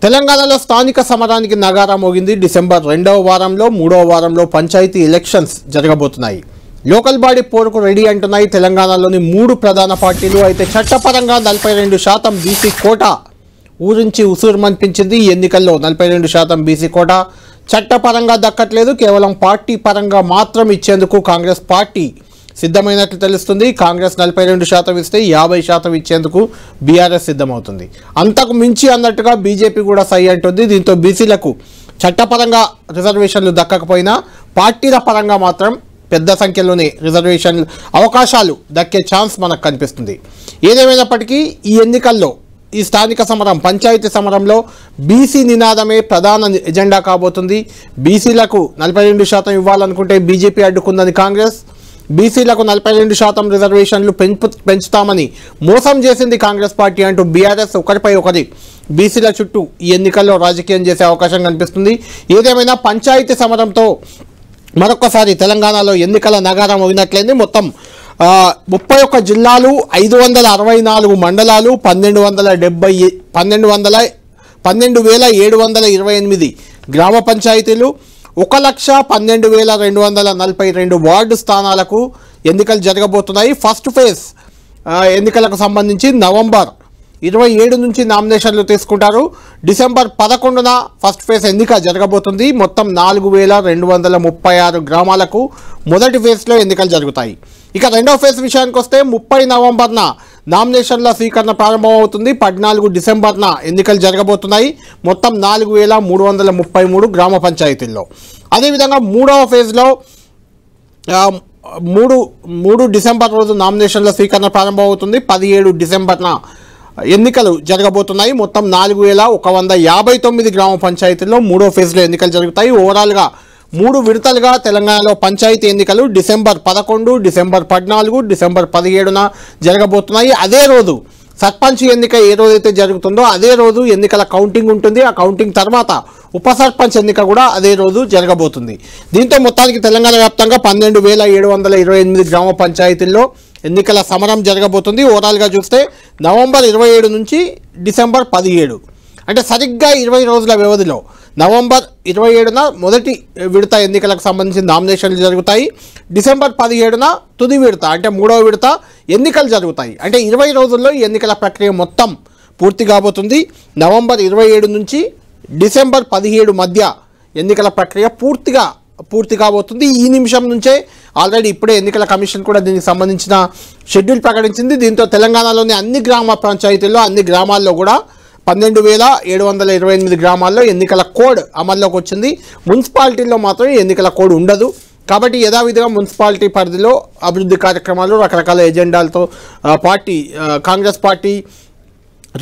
తెలంగాణలో స్థానిక సమరానికి నగారా మోగింది. డిసెంబర్ 2వ వారంలో 3వ వారంలో పంచాయతీ ఎలక్షన్స్ జరగబోతున్నాయి. లోకల్ బాడీ పోరుకు రెడీ అంటున్నాయి తెలంగాణలోని 3 ప్రధాన పార్టీలు. అయితే చట్టపరంగా 42% బీసీ కోటా ఊరించి ఉసూరుమనిపించింది. ఈ ఎన్నికల్లో 42% బీసీ కోటా చట్టపరంగా దక్కట్లేదు, కేవలం పార్టీ పరంగా మాత్రం ఇచ్చేందుకు కాంగ్రెస్ పార్టీ సిద్ధమైనట్లు తెలుస్తుంది. కాంగ్రెస్ 42% ఇస్తే 50% ఇచ్చేందుకు బీఆర్ఎస్ సిద్ధమవుతుంది. అంతకు మించి అన్నట్టుగా బీజేపీ కూడా సై అంటుంది. దీంతో బీసీలకు చట్టపరంగా రిజర్వేషన్లు దక్కకపోయినా పార్టీల పరంగా మాత్రం పెద్ద సంఖ్యలోనే రిజర్వేషన్ అవకాశాలు దక్కే ఛాన్స్ మనకు కనిపిస్తుంది. ఏదేమైనప్పటికీ ఈ ఎన్నికల్లో ఈ స్థానిక సమరం పంచాయతీ సమరంలో బీసీ నినాదమే ప్రధాన ఎజెండా కాబోతుంది. బీసీలకు 42% ఇవ్వాలనుకుంటే బీజేపీ అడ్డుకుందని కాంగ్రెస్, బీసీలకు 42% రిజర్వేషన్లు పెంచుతామని మోసం చేసింది కాంగ్రెస్ పార్టీ అంటూ బీఆర్ఎస్ ఒకరిపై ఒకరి బీసీల చుట్టూ ఈ ఎన్నికల్లో రాజకీయం చేసే అవకాశం కనిపిస్తుంది. ఏదేమైనా పంచాయతీ సమరంతో మరొకసారి తెలంగాణలో ఎన్నికల నగారం మోగినట్లయింది. మొత్తం 31 జిల్లాలు, 564 మండలాలు, 12,728 గ్రామ పంచాయతీలు, 1,12,242 వార్డు స్థానాలకు ఎన్నికలు జరగబోతున్నాయి. ఫస్ట్ ఫేజ్ ఎన్నికలకు సంబంధించి నవంబర్ 27 నుంచి నామినేషన్లు తీసుకుంటారు. డిసెంబర్ 11న ఫస్ట్ ఫేజ్ ఎన్నిక జరగబోతుంది. మొత్తం 4,236 గ్రామాలకు మొదటి ఫేజ్లో ఎన్నికలు జరుగుతాయి. ఇక రెండవ ఫేజ్ విషయానికి వస్తే 30 నవంబర్న నామినేషన్ల స్వీకరణ ప్రారంభమవుతుంది. 14 డిసెంబర్న ఎన్నికలు జరగబోతున్నాయి. మొత్తం 4,333 గ్రామ పంచాయతీల్లో. అదేవిధంగా మూడవ ఫేజ్లో 3 డిసెంబర్ రోజు నామినేషన్ల స్వీకరణ ప్రారంభమవుతుంది. 17 డిసెంబర్న ఎన్నికలు జరగబోతున్నాయి. మొత్తం 4,159 గ్రామ పంచాయతీల్లో మూడో ఫేజ్లో ఎన్నికలు జరుగుతాయి. ఓవరాల్గా 3 విడతలుగా తెలంగాణలో పంచాయతీ ఎన్నికలు డిసెంబర్ 11, డిసెంబర్ 14, డిసెంబర్ 17న జరగబోతున్నాయి. అదే రోజు సర్పంచ్ ఎన్నిక ఏ రోజైతే జరుగుతుందో అదే రోజు ఎన్నికల కౌంటింగ్ ఉంటుంది. ఆ కౌంటింగ్ తర్వాత ఉప సర్పంచ్ ఎన్నిక కూడా అదే రోజు జరగబోతుంది. దీంతో మొత్తానికి తెలంగాణ వ్యాప్తంగా 12,728 గ్రామ పంచాయతీల్లో ఎన్నికల సమరం జరగబోతుంది. ఓవరాల్గా చూస్తే నవంబర్ 27 నుంచి డిసెంబర్ 17, అంటే సరిగ్గా 20 రోజుల వ్యవధిలో నవంబర్ 27న మొదటి విడత ఎన్నికలకు సంబంధించిన నామినేషన్లు జరుగుతాయి. డిసెంబర్ 17న తుది విడత అంటే మూడవ విడత ఎన్నికలు జరుగుతాయి. అంటే 20 రోజుల్లో ఈ ఎన్నికల ప్రక్రియ మొత్తం పూర్తి కాబోతుంది. నవంబర్ 27 నుంచి డిసెంబర్ 17 మధ్య ఎన్నికల ప్రక్రియ పూర్తి కాబోతుంది. ఈ నిమిషం నుంచే ఆల్రెడీ ఇప్పుడే ఎన్నికల కమిషన్ కూడా దీనికి సంబంధించిన షెడ్యూల్ ప్రకటించింది. దీంతో తెలంగాణలోని అన్ని గ్రామ పంచాయతీల్లో అన్ని గ్రామాల్లో కూడా 12,728 గ్రామాల్లో ఎన్నికల కోడ్ అమల్లోకి వచ్చింది. మున్సిపాలిటీల్లో మాత్రం ఎన్నికల కోడ్ ఉండదు. కాబట్టి యథావిధిగా మున్సిపాలిటీ పరిధిలో అభివృద్ధి కార్యక్రమాలు రకరకాల ఎజెండాలతో కాంగ్రెస్ పార్టీ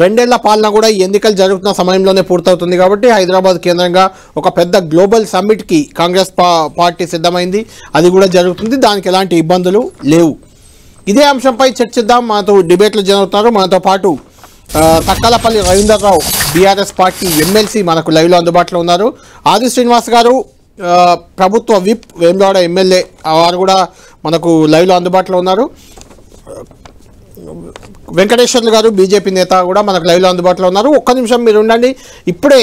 2 ఏళ్ల పాలన కూడా ఈ ఎన్నికలు జరుగుతున్న సమయంలోనే పూర్తవుతుంది. కాబట్టి హైదరాబాద్ కేంద్రంగా ఒక పెద్ద గ్లోబల్ సమ్మిట్కి కాంగ్రెస్ పార్టీ సిద్ధమైంది. అది కూడా జరుగుతుంది. దానికి ఎలాంటి ఇబ్బందులు లేవు. ఇదే అంశంపై చర్చిద్దాం. మనతో డిబేట్లు జరుగుతున్నారు. మనతో పాటు Takkalapalli Ravinder Rao BRS party MLC మనకు లైవ్లో అందుబాటులో ఉన్నారు. ఆది శ్రీనివాస్ గారు ప్రభుత్వ విప్ వేములవాడ ఎమ్మెల్యే వారు కూడా మనకు లైవ్లో అందుబాటులో ఉన్నారు. వెంకటేశ్వర్లు గారు బీజేపీ నేత కూడా మనకు లైవ్లో అందుబాటులో ఉన్నారు. ఒక్క నిమిషం మీరు ఉండండి. ఇప్పుడే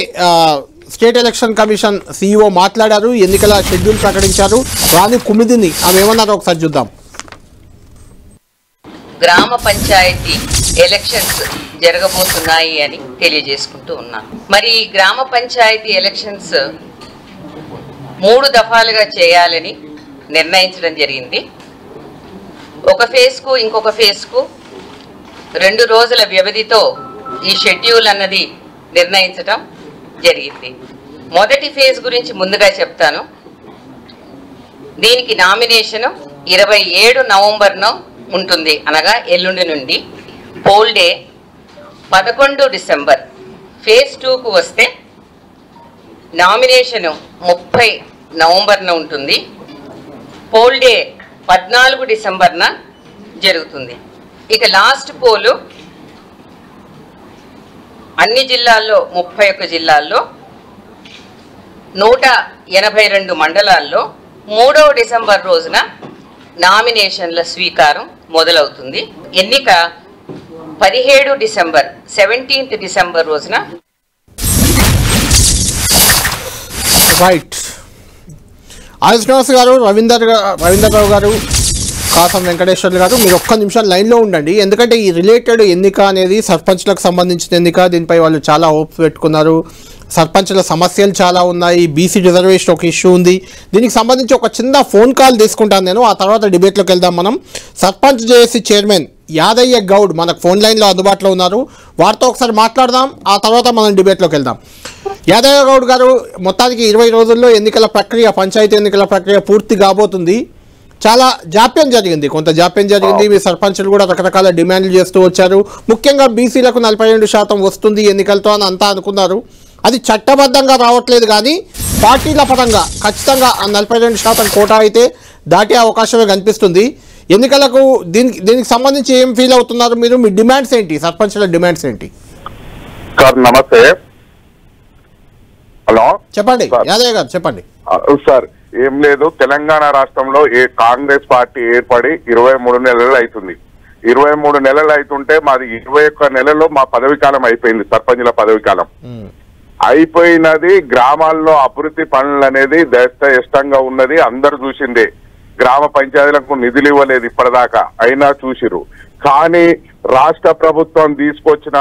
స్టేట్ ఎలక్షన్ కమిషన్ CEO మాట్లాడారు. ఎన్నికల షెడ్యూల్ ప్రకటించారు. రాని కుమిదిని ఆమె ఏమన్నారో ఒకసారి చూద్దాం. గ్రామ పంచాయతీ ఎలక్షన్స్ జరగబోతున్నాయి అని తెలియజేసుకుంటూ ఉన్నాను. మరి గ్రామ పంచాయతీ ఎలక్షన్స్ 3 దఫాలుగా చేయాలని నిర్ణయించడం జరిగింది. ఒక ఫేజ్కు ఇంకొక ఫేజ్కు 2 రోజుల వ్యవధితో ఈ షెడ్యూల్ అన్నది నిర్ణయించడం జరిగింది. మొదటి ఫేజ్ గురించి ముందుగా చెప్తాను. దీనికి నామినేషన్ 27 నవంబర్ను ఉంటుంది, అనగా ఎల్లుండి నుండి. Pole day 11 December. ఫేజ్ 2కు వస్తే నామినేషను 30 నవంబర్న ఉంటుంది. పోల్ డే 14 డిసెంబర్న జరుగుతుంది. ఇక లాస్ట్ పోలు అన్ని జిల్లాల్లో 31 జిల్లాల్లో 182 మండలాల్లో 3వ డిసెంబర్ రోజున నామినేషన్ల స్వీకారం మొదలవుతుంది. ఎన్నిక 17 డిసెంబర్ 17th డిసెంబర్ రోజున రైట్. శ్రీనివాస్ గారు, రవీందర్రావు గారు, కాసం వెంకటేశ్వర్లు గారు, మీరు ఒక్క నిమిషం లైన్లో ఉండండి. ఎందుకంటే ఈ రిలేటెడ్ ఎన్నిక అనేది సర్పంచ్లకు సంబంధించిన ఎన్నిక. దీనిపై వాళ్ళు చాలా హోప్స్ పెట్టుకున్నారు. సర్పంచ్ల సమస్యలు చాలా ఉన్నాయి. బీసీ రిజర్వేషన్ ఒక ఇష్యూ ఉంది. దీనికి సంబంధించి ఒక చిన్న ఫోన్ కాల్ తీసుకుంటాను నేను. ఆ తర్వాత డిబేట్లోకి వెళ్దాం మనం. సర్పంచ్ జేఏసీ చైర్మన్ యాదయ్య గౌడ్ మనకు ఫోన్ లైన్లో అందుబాటులో ఉన్నారు. వారితో ఒకసారి మాట్లాడదాం. ఆ తర్వాత మనం డిబేట్లోకి వెళ్దాం. యాదయ్య గౌడ్ గారు, మొత్తానికి 20 రోజుల్లో ఎన్నికల ప్రక్రియ, పంచాయతీ ఎన్నికల ప్రక్రియ పూర్తి కాబోతుంది. చాలా జాప్యం జరిగింది, కొంత జాప్యం జరిగింది. మీ సర్పంచులు కూడా రకరకాల డిమాండ్లు చేస్తూ వచ్చారు. ముఖ్యంగా బీసీలకు 42% వస్తుంది ఎన్నికలతో అని అంతా అనుకున్నారు. అది చట్టబద్ధంగా రావట్లేదు, కానీ పార్టీల పరంగా ఖచ్చితంగా ఆ 42% కోటా అయితే దాటే అవకాశమే కనిపిస్తుంది. ఎన్నికలకు దీనికి సంబంధించి ఏం ఫీల్ అవుతున్నారు మీరు? మీ డిమాండ్స్ ఏంటి? సర్పంచుల డిమాండ్స్ ఏంటి? సార్ నమస్తే. హలో చెప్పండి యాదయ్య గారు, చెప్పండి సార్. ఏం లేదు, తెలంగాణ రాష్ట్రంలో కాంగ్రెస్ పార్టీ ఏర్పడి 23 నెలలు అవుతుంది. 23 నెలలు అవుతుంటే మాది 21 నెలల్లో మా పదవి కాలం అయిపోయింది. సర్పంచుల పదవి కాలం అయిపోయినది. గ్రామాల్లో అభివృద్ధి పనులు అనేది ఇష్టంగా ఉన్నది, అందరు చూసిందే. గ్రామ పంచాయతీలకు నిధులు ఇవ్వలేదు ఇప్పటిదాకా, అయినా చూసిరు. కానీ రాష్ట్ర ప్రభుత్వం తీసుకొచ్చిన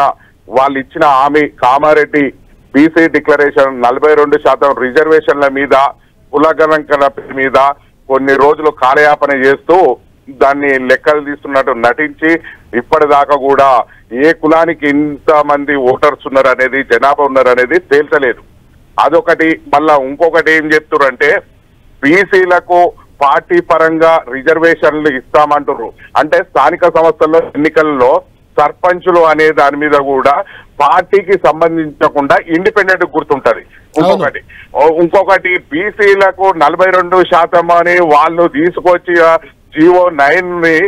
వాళ్ళు ఇచ్చిన హామీ, కామారెడ్డి బీసీ డిక్లరేషన్ 42% రిజర్వేషన్ల మీద, కులగణన మీద కొన్ని రోజులు కార్యయాపన చేస్తూ దాన్ని లెక్కలు తీస్తున్నట్టు నటించి ఇప్పటిదాకా కూడా ఏ కులానికి ఇంత మంది ఓటర్స్ ఉన్నారు అనేది, జనాభా ఉన్నారు అనేది తేల్చలేదు. అదొకటి. మళ్ళా ఇంకొకటి ఏం చెప్తున్నారు, బీసీలకు పార్టీ పరంగా రిజర్వేషన్లు ఇస్తామంటారు. అంటే స్థానిక సంస్థల్లో ఎన్నికల్లో సర్పంచులు అనే దాని మీద కూడా పార్టీకి సంబంధించకుండా ఇండిపెండెంట్ గుర్తుంటది. ఇంకొకటి బీసీలకు 42% అని వాళ్ళు తీసుకొచ్చి జీవో 9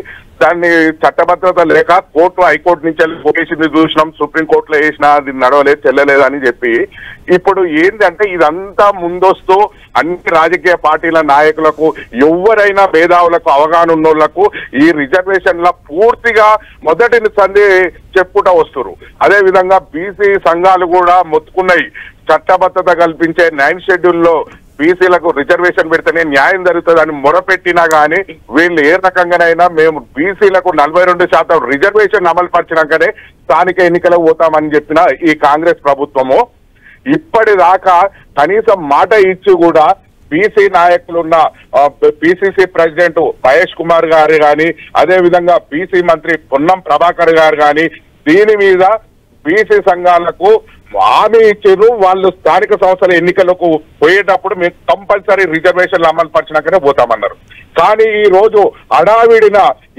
దాన్ని చట్టబద్ధత లేక కోర్టు, హైకోర్టు నుంచి వేసింది చూసినాం, సుప్రీంకోర్టులో వేసినా అది నడవలేదు, చెల్లలేదు అని చెప్పి. ఇప్పుడు ఏంటంటే ఇదంతా ముందొస్తూ అన్ని రాజకీయ పార్టీల నాయకులకు, ఎవరైనా మేధావులకు, అవగాహన ఉన్నోళ్లకు ఈ రిజర్వేషన్ల పూర్తిగా మొదటి సంధి చెప్పుకుంటూ వస్తున్నారు. అదే విధంగా బీసీ సంఘాలు కూడా మొత్తుకున్నాయి. చట్టబద్ధత కల్పించే 9 షెడ్యూల్లో బీసీలకు రిజర్వేషన్ పెడితేనే న్యాయం జరుగుతుందని మొరపెట్టినా గానీ వీళ్ళు ఏ రకంగానైనా మేము బీసీలకు 42% రిజర్వేషన్ అమలు పరిచినాకనే స్థానిక ఎన్నికలకు పోతామని చెప్పిన ఈ కాంగ్రెస్ ప్రభుత్వము ఇప్పటిదాకా కనీసం మాట ఇచ్చి కూడా బీసీ నాయకులున్న పిసిసి ప్రెసిడెంట్ మహేష్ కుమార్ గారు గాని, అదే విధంగా బీసీ మంత్రి పొన్నం ప్రభాకర్ గారు గాని దీని మీద బీసీ సంఘాలకు హామీ ఇచ్చారు. వాళ్ళు స్థానిక సంస్థల ఎన్నికలకు పోయేటప్పుడు మేము కంపల్సరీ రిజర్వేషన్లు అమలు పరిచినాకనే పోతామన్నారు. కానీ ఈ రోజు హడావిడిన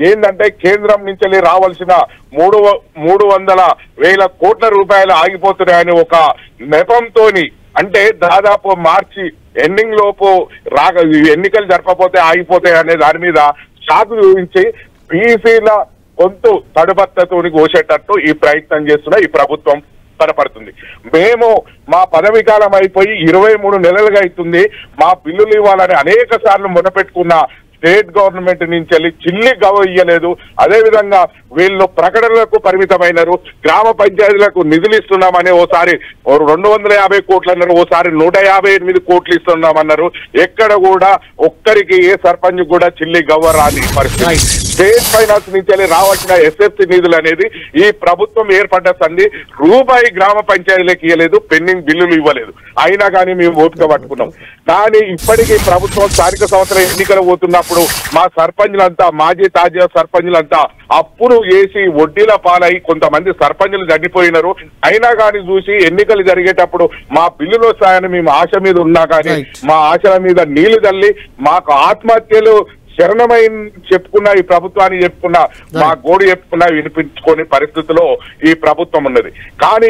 ఏంటంటే కేంద్రం నుంచి రావాల్సిన 300,000 కోట్ల రూపాయలు ఆగిపోతున్నాయని ఒక నెపంతోని, అంటే దాదాపు మార్చి ఎండింగ్ లోపు ఎన్నికలు జరపకపోతే ఆగిపోతాయి అనే దాని మీద షాకు చూపించి బీసీల కొంత తడుబత్తతోని కోసేటట్టు ఈ ప్రయత్నం చేస్తున్న ఈ ప్రభుత్వం పరపడుతుంది. మేము మా పదవి కాలం అయిపోయి 23 నెలలుగా అవుతుంది. మా బిల్లులు ఇవ్వాలని అనేక సార్లు మొదపెట్టుకున్న స్టేట్ గవర్నమెంట్ నుంచి వెళ్ళి చిల్లి గవ ఇయ్యలేదు. అదేవిధంగా వీళ్ళు ప్రకటనలకు పరిమితమైనారు. గ్రామ పంచాయతీలకు నిధులు ఇస్తున్నామని ఓసారి 250 కోట్లు అన్నారు, ఓసారి 158 కోట్లు ఇస్తున్నామన్నారు. ఎక్కడ కూడా ఒక్కరికి ఏ సర్పంచ్ కూడా చిల్లి గవ్వ రాని పరిస్థితి. స్టేట్ ఫైనాన్స్ నుంచి వెళ్ళి రావాల్సిన ఎస్ఎఫ్సి నిధులు అనేది ఈ ప్రభుత్వం ఏర్పడ్డ సంది రూపాయి గ్రామ పంచాయతీలకు ఇవ్వలేదు, పెండింగ్ బిల్లులు ఇవ్వలేదు. అయినా కానీ మేము ఓపిక పట్టుకున్నాం. కానీ ఇప్పటికీ ప్రభుత్వం స్థానిక సంవత్సరం ఎన్నికలు పోతున్నప్పుడు మా సర్పంచులంతా, మాజీ తాజా సర్పంచులంతా అప్పులు చేసి వడ్డీల పాలై కొంతమంది సర్పంచులు చనిపోయినారు. అయినా కానీ చూసి ఎన్నికలు జరిగేటప్పుడు మా బిల్లులు వస్తాయని మేము ఆశ మీద ఉన్నా కానీ మా ఆశల మీద నీళ్లు తల్లి మాకు ఆత్మహత్యలు శరణమై చెప్పుకున్నా, ఈ ప్రభుత్వాన్ని చెప్పుకున్నా, మా గోడు చెప్పుకున్నా వినిపించుకునే పరిస్థితిలో ఈ ప్రభుత్వం ఉన్నది. కానీ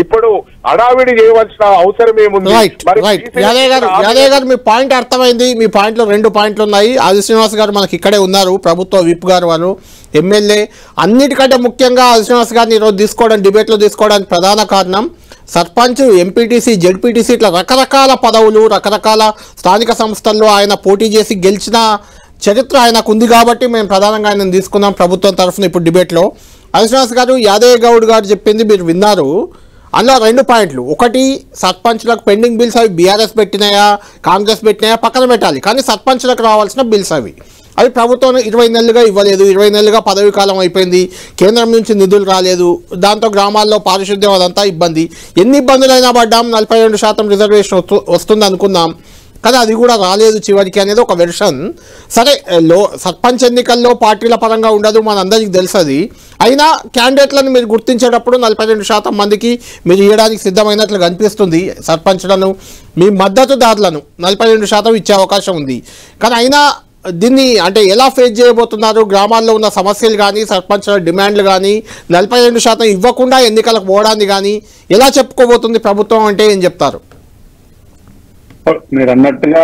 ఇప్పుడు హడావిడి చేయవలసిన అవసరం ఏముంది? యాదయ్య గారు, మీ పాయింట్ అర్థమైంది. మీ పాయింట్లో 2 పాయింట్లు ఉన్నాయి. ఆది శ్రీనివాస్ గారు మనకి ఇక్కడే ఉన్నారు, ప్రభుత్వ విప్ గారు, వారు ఎమ్మెల్యే. అన్నిటికంటే ముఖ్యంగా ఆది శ్రీనివాస్ గారిని ఈరోజు డిబేట్లో తీసుకోవడానికి ప్రధాన కారణం సర్పంచ్, ఎంపీటీసీ, జెడ్పీటీసీ ఇట్లా రకరకాల పదవులు, రకరకాల స్థానిక సంస్థల్లో ఆయన పోటీ చేసి గెలిచిన చరిత్ర ఆయనకు ఉంది కాబట్టి మేము ప్రధానంగా ఆయన తీసుకున్నాం ప్రభుత్వం తరఫున ఇప్పుడు డిబేట్లో. శ్రీనివాస్ గారు, యాదయ్య గౌడ్ గారు చెప్పింది మీరు విన్నారు. అందులో 2 పాయింట్లు. ఒకటి, సర్పంచ్లకు పెండింగ్ బిల్స్ అవి బీఆర్ఎస్ పెట్టినాయా కాంగ్రెస్ పెట్టినాయా పక్కన పెట్టాలి, కానీ సర్పంచ్లకు రావాల్సిన బిల్స్ అవి ప్రభుత్వం 20 నెలలుగా ఇవ్వలేదు. 20 నెలలుగా పదవి కాలం అయిపోయింది, కేంద్రం నుంచి నిధులు రాలేదు, దాంతో గ్రామాల్లో పారిశుద్ధ్యం అదంతా ఇబ్బంది. ఎన్ని ఇబ్బందులైనా పడ్డాం, 42% రిజర్వేషన్ వస్తుంది అనుకుందాం, కానీ అది కూడా రాలేదు చివరికి అనేది ఒక వెర్షన్. సరే, సర్పంచ్ ఎన్నికల్లో పార్టీల పరంగా ఉండదు, మనందరికీ తెలుసది. అయినా క్యాండిడేట్లను మీరు గుర్తించేటప్పుడు 42% మందికి మీరు ఇవ్వడానికి సిద్ధమైనట్లు కనిపిస్తుంది. సర్పంచ్లను మీ మద్దతుదారులను 42% ఇచ్చే అవకాశం ఉంది. కానీ అయినా దీన్ని అంటే ఎలా ఫేస్ చేయబోతున్నారు? గ్రామాల్లో ఉన్న సమస్యలు కానీ సర్పంచ్ల డిమాండ్లు కానీ 42% ఇవ్వకుండా ఎన్నికలకు పోవడాన్ని కానీ ఎలా చెప్పుకోబోతుంది ప్రభుత్వం అంటే ఏం చెప్తారు? మీరు అన్నట్టుగా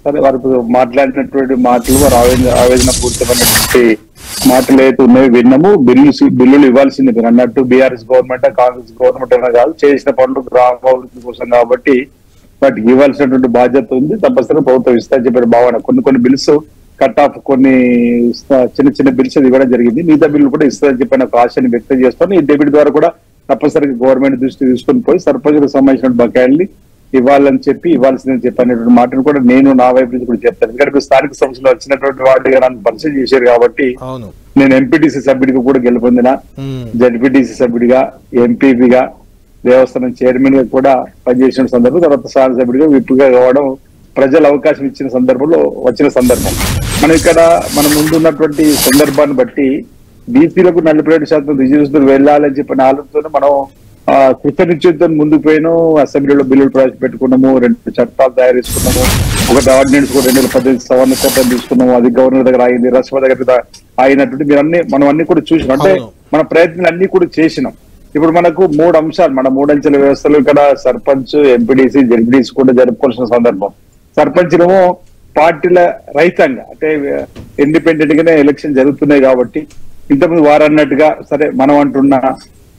సరే వారు మాట్లాడినటువంటి మాటలు వారు ఆవేదన పూర్తమైనటువంటి మాటలు అయితే ఉన్నాయి విన్నాము. బిల్లులు ఇవ్వాల్సింది మీరు అన్నట్టు బీఆర్ఎస్ గవర్నమెంట్ కాంగ్రెస్ గవర్నమెంట్ అయినా కాదు, చేసిన పనులు గ్రామాభివృద్ధి కోసం కాబట్టి వాటికి ఇవ్వాల్సినటువంటి బాధ్యత ఉంది. తప్పనిసరిగా ప్రభుత్వం ఇస్తారని చెప్పిన భావన. కొన్ని బిల్స్ కట్ ఆఫ్, కొన్ని చిన్న బిల్స్ ఇవ్వడం జరిగింది. మిగతా బిల్లు కూడా ఇస్తారని చెప్పిన ఒక ఆశని వ్యక్తం చేస్తాను. ఈ డెబిట్ ద్వారా కూడా తప్పనిసరిగా గవర్నమెంట్ దృష్టి తీసుకొని పోయి సర్పంచులకు సంబంధించిన బకాయిల్ని ఇవ్వాల్సిందని చెప్పి అనేటువంటి మాటను కూడా నేను నా వైపు నుంచి కూడా చెప్తాను. ఎందుకంటే స్థానిక సంస్థలు వచ్చినటువంటి వాటిగా నన్ను పరిచయం చేశారు కాబట్టి నేను ఎంపీటీసీ సభ్యుడిగా కూడా గెలుపొందిన, జడ్పీటీసీ సభ్యుడిగా, ఎంపీపీగా, దేవస్థానం చైర్మన్ గా కూడా పనిచేసిన సందర్భం, తర్వాత స్థానిక సభ్యుడిగా విప్పుగా కావడం ప్రజలు అవకాశం ఇచ్చిన సందర్భంలో వచ్చిన సందర్భం. మనం ఇక్కడ మన ముందున్నటువంటి సందర్భాన్ని బట్టి బీసీలకు 47% రిజర్వేషన్ వెళ్ళాలని చెప్పిన ఆలోచనతో మనం కృతనిశ్చయంతో ముందుకు పోయినాం. అసెంబ్లీలో బిల్లులు ప్రవేశపెట్టుకున్నాము, 2 చట్టాలు తయారు చేసుకున్నాము, ఒకటి ఆర్డినెన్స్ కూడా 2018 సవరణ చట్టం తీసుకున్నాము. అది గవర్నర్ దగ్గర ఆగింది, రాష్ట్రపతి దగ్గర ఆగినటువంటి మనం అన్ని కూడా చూసినాం. అంటే మన ప్రయత్నాలు అన్ని కూడా చేసినాం. ఇప్పుడు మనకు 3 అంశాలు, మన 3 అంచెల వ్యవస్థలో ఇక్కడ సర్పంచ్, ఎంపీడీసీ, జడ్పీడీసీ కూడా జరుపుకోవాల్సిన సందర్భం. సర్పంచ్నేమో పార్టీల రహితంగా అంటే ఇండిపెండెంట్ గానే ఎలక్షన్ జరుగుతున్నాయి కాబట్టి ఇంతకుముందు వారు అన్నట్టుగా సరే మనం అంటున్నా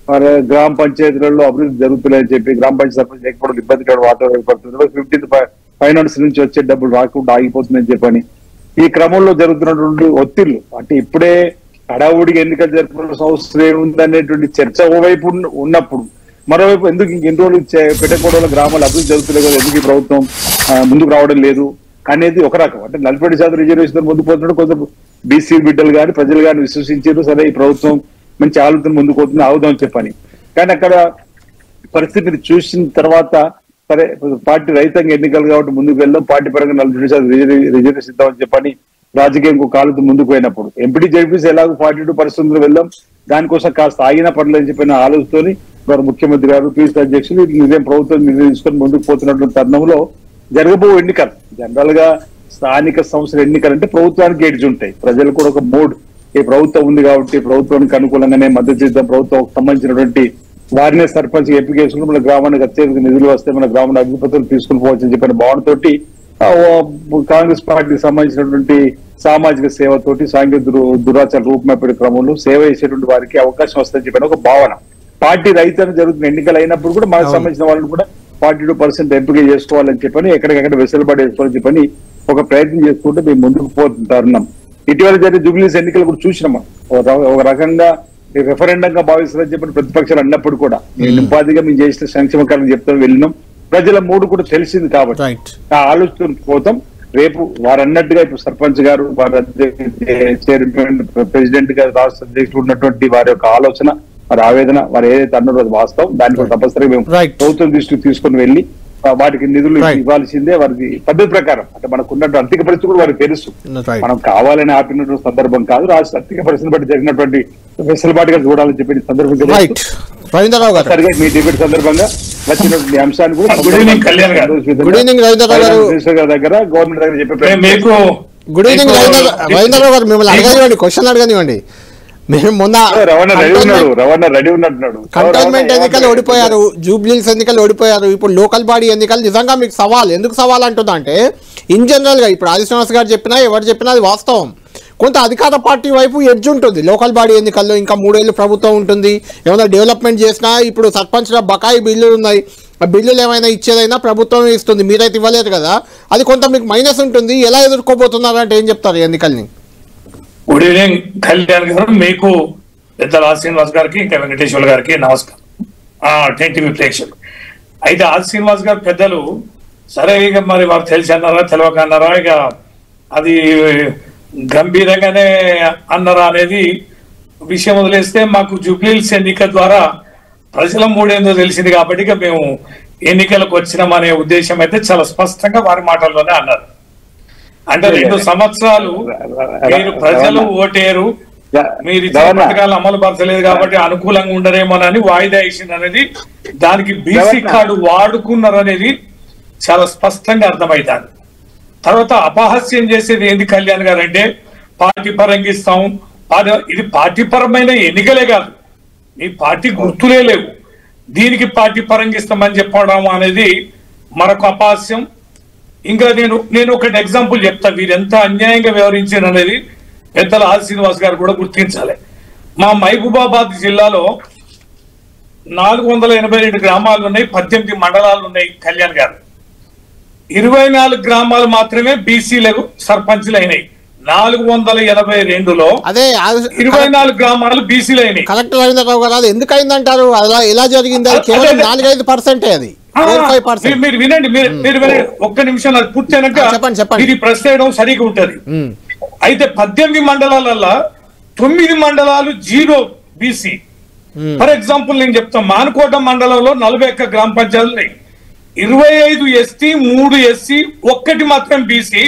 మరి గ్రామ పంచాయతీలలో అభివృద్ధి జరుగుతున్నాయని చెప్పి గ్రామ పంచాయతీ సర్పంచ్ లేకపోవడం ఇబ్బందికర వాతావరణం ఏర్పడుతుంది. 15th ఫైనాన్స్ నుంచి వచ్చే డబ్బులు రాకుండా ఆగిపోతుందని చెప్పని ఈ క్రమంలో జరుగుతున్నటువంటి ఒత్తిళ్లు అంటే ఇప్పుడే హడావుడిగా ఎన్నికలు జరుపుకోవాల్సిన అవసరం ఏముందనేటువంటి చర్చ ఓవైపు ఉన్నప్పుడు మరోవైపు ఎందుకు ఇంకెన్ని రోజులు పెట్టకూడదు గ్రామాలు అభివృద్ధి జరుగుతున్నాయి కదా, ఎందుకు ఈ ప్రభుత్వం ముందుకు రావడం లేదు అనేది ఒక రకం. అంటే 40% రిజర్వేషన్ ముందుకు పోతున్నాడు. కొంత బీసీ బిడ్డలు కానీ ప్రజలు కానీ విశ్వసించారు, సరే ఈ ప్రభుత్వం మంచి ఆలోచన ముందుకు పోతుంది ఆగుదామని చెప్పని. కానీ అక్కడ పరిస్థితిని చూసిన తర్వాత సరే పార్టీ రైతాంగ ఎన్నికలు కాబట్టి ముందుకు వెళ్దాం, పార్టీ పరంగా 40% రిజర్వేషన్ ఇద్దామని చెప్పని రాజకీయం కాలుతో ముందుకు పోయినప్పుడు ఎంపీ జడ్పీసీ ఎలాగో 42% వెళ్దాం, దానికోసం కాస్త ఆగిన పనులని చెప్పిన ఆలోచనతోని వారు ముఖ్యమంత్రి గారు, పీసీ అధ్యక్షులు నిజం ప్రభుత్వం నిర్ణయించుకొని ముందుకు పోతున్నటువంటి తరుణంలో జరగబో ఎన్నికలు జనరల్ గా స్థానిక సంస్థల ఎన్నికలు అంటే ప్రభుత్వానికి ఎడ్జ్ ఉంటాయి. ప్రజలు కూడా ఒక మూడ్ ఈ ప్రభుత్వం ఉంది కాబట్టి ప్రభుత్వానికి అనుకూలంగానే మద్దతు ఇద్దాం, ప్రభుత్వం సంబంధించినటువంటి వారినే సర్పంచ్ ఎంపిక చేసుకుని మన గ్రామానికి అత్యధిక నిధులు వస్తే మన గ్రామాన్ని అభివృద్ధులు తీసుకుని పోవచ్చని చెప్పిన భావనతోటి కాంగ్రెస్ పార్టీకి సంబంధించినటువంటి సామాజిక సేవతోటి సాంఘిక దురాచార రూపుమాపే క్రమంలో సేవ చేసేటువంటి వారికి అవకాశం వస్తుందని చెప్పిన ఒక భావన. పార్టీ రైతులను జరుగుతున్న ఎన్నికలు అయినప్పుడు కూడా మనకు సంబంధించిన వాళ్ళని కూడా 42% ఎంపిక చేసుకోవాలని చెప్పని ఎక్కడికక్కడ వెసులుబాటు చేసుకోవాలని చెప్పని ఒక ప్రయత్నం చేసుకుంటూ మేము ముందుకు పోతున్నాం. ఇటీవల జరిగిన జూబ్లీస్ ఎన్నికలు కూడా చూసినాం. ఒక రకంగా రెఫరెండంగా భావిస్తారని చెప్పిన ప్రతిపక్షాలు అన్నప్పుడు కూడా నింపాదిగా మేము చేసిన సంక్షేమ కార్యం చెప్తాం వెళ్ళినాం. ప్రజల మూడు కూడా తెలిసింది కాబట్టి ఆ ఆలోచన పోతాం. రేపు వారు అన్నట్టుగా ఇప్పుడు సర్పంచ్ గారు, వారి చైర్మన్, ప్రెసిడెంట్ గారు, రాష్ట్ర అధ్యక్షుడు ఉన్నటువంటి వారి యొక్క ఆలోచన, వారి ఆవేదన, వారు ఏదైతే అన్నారో అది వాస్తవం. దాన్ని కూడా తప్పనిసరిగా మేము ప్రభుత్వం దృష్టికి తీసుకుని వెళ్ళి వాటికి నిధులు ఇవ్వాల్సిందే. వారికి పద్ధతి ప్రకారం అంటే మనకు ఉన్నటువంటి ఆర్థిక పరిస్థితి కూడా వారికి తెలుసు. మనం కావాలని ఆపినటువంటి సందర్భం కాదు, రాష్ట్ర ఆర్థిక పరిస్థితిని బట్టి జరిగినటువంటి వెసులుబాటుగా చూడాలని చెప్పి సందర్భం సరిగా మీ డిబేట్ సందర్భంగా వచ్చినటువంటి అంశాన్ని కూడా దగ్గర గవర్నమెంట్ దగ్గర చెప్పే గుడ్ ఈవినింగ్ రవీంద్రరావు గారు, మిమ్మల్ని అడగనివ్వండి, క్వశ్చన్ అడగనివ్వండి. మేము మొన్న కంటోన్మెంట్ ఎన్నికలు ఓడిపోయారు, జూబ్లీస్ ఎన్నికలు ఓడిపోయారు, ఇప్పుడు లోకల్ బాడీ ఎన్నికలు నిజంగా మీకు సవాల్. ఎందుకు సవాల్ అంటుందా అంటే ఇన్ జనరల్ గా ఇప్పుడు ఆది శ్రీనివాస్ గారు చెప్పినా ఎవరు చెప్పినా అది వాస్తవం. కొంత అధికార పార్టీ వైపు ఎడ్జ్ ఉంటుంది లోకల్ బాడీ ఎన్నికల్లో. ఇంకా 3 ఏళ్ళు ప్రభుత్వం ఉంటుంది, ఏమైనా డెవలప్మెంట్ చేసినా ఇప్పుడు సర్పంచ్ల బకాయి బిల్లులు ఉన్నాయి, ఆ బిల్లులు ఏమైనా ఇచ్చేదైనా ప్రభుత్వం ఇస్తుంది, మీరైతే ఇవ్వలేదు కదా, అది కొంత మీకు మైనస్ ఉంటుంది. ఎలా ఎదుర్కోబోతున్నారు అంటే ఏం చెప్తారు ఎన్నికల్ని? గుడ్ ఈవినింగ్ కళ్యాణ్ గారు, మీకు పెద్దల శ్రీనివాస్ గారికి ఇంకా వెంకటేశ్వర గారికి నమస్కారం. టీవీ ప్రేక్షకులు. అయితే ఆది శ్రీనివాస్ గారు పెద్దలు సరే ఇక మరి వారు తెలిసి అన్నారా తెలియక అన్నారా ఇక అది గంభీరంగానే అన్నారా అనేది విషయం వదిలేస్తే మాకు జూబ్లీహిల్స్ ఎన్నిక ద్వారా ప్రజల మూడేందో తెలిసింది కాబట్టి ఇక మేము ఎన్నికలకు వచ్చినామనే ఉద్దేశం అయితే చాలా స్పష్టంగా వారి మాటల్లోనే అన్నారు. అంటే 2 సంవత్సరాలు మీరు ప్రజలు ఓటేరు, మీరు ఇచ్చిన పథకాలు అమలు పరచలేదు కాబట్టి అనుకూలంగా ఉండరేమోనని వాయిదా వేసింది అనేది, దానికి బీసీ కార్డు వాడుకున్నారు అనేది చాలా స్పష్టంగా అర్థమవుతారు. తర్వాత అపహాస్యం చేసేది ఏంది కళ్యాణ్ గారు అంటే పార్టీ పరంగా ఇస్తాం, ఇది పార్టీ పరమైన ఎన్నికలే కాదు, మీ పార్టీ గుర్తులే లేవు, దీనికి పార్టీ పరంగా ఇస్తామని చెప్పడం అనేది మరొక అపహాస్యం. ఇంకా నేను ఒకటి ఎగ్జాంపుల్ చెప్తా, వీరు ఎంత అన్యాయంగా వ్యవహరించారు అనేది పెద్దల ఆది శ్రీనివాస్ గారు కూడా గుర్తించాలి. మా మహబూబాబాద్ జిల్లాలో 482 గ్రామాలు ఉన్నాయి, 18 మండలాలు ఉన్నాయి కళ్యాణ్ గారు. 24 గ్రామాలు మాత్రమే బీసీలకు సర్పంచ్లు అయినాయి. 482లో అదే 24 గ్రామాలు బీసీలు అయినాయి. కలెక్టర్ రవీంద్రరావు గారు అది ఎందుకు అయిందంటారు? అలా ఎలా జరిగింది? అది కేవలం 4-5%. అది మీరు వినండి, మీరు వినండి ఒక్క నిమిషం, అది పూర్తయినాక చెప్పండి. ఇది ప్రశ్న వేయడం సరిగా ఉంటది. అయితే 18 మండలాలలో 9 మండలాలు 0 బీసీ. ఫర్ ఎగ్జాంపుల్ నేను చెప్తాను, మానుకోట మండలంలో 41 గ్రామ పంచాయతీలు ఉన్నాయి, 25 ఎస్టీ, 3 ఎస్సీ, 1 మాత్రం బీసీ,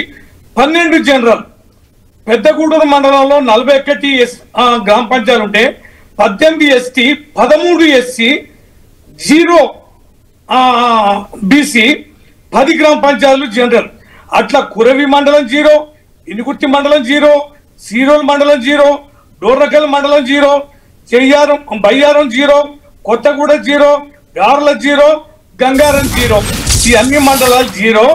12 జనరల్. పెద్దగూడూరు మండలంలో 41 గ్రామ పంచాయతీలు ఉంటే 18 ఎస్టీ, 13 ఎస్సీ, 0 బీసీ, 10 గ్రామ పంచాయతీలు జనరల్. అట్లా కురవి మండలం 0, ఇనుగుర్తి మండలం 0, సీరోల్ మండలం 0, డోర్నకల్ మండలం 0, బయ్యారం 0, కొత్తగూడ 0, గార్ల 0, గంగారం 0. ఈ అన్ని మండలాలు 0.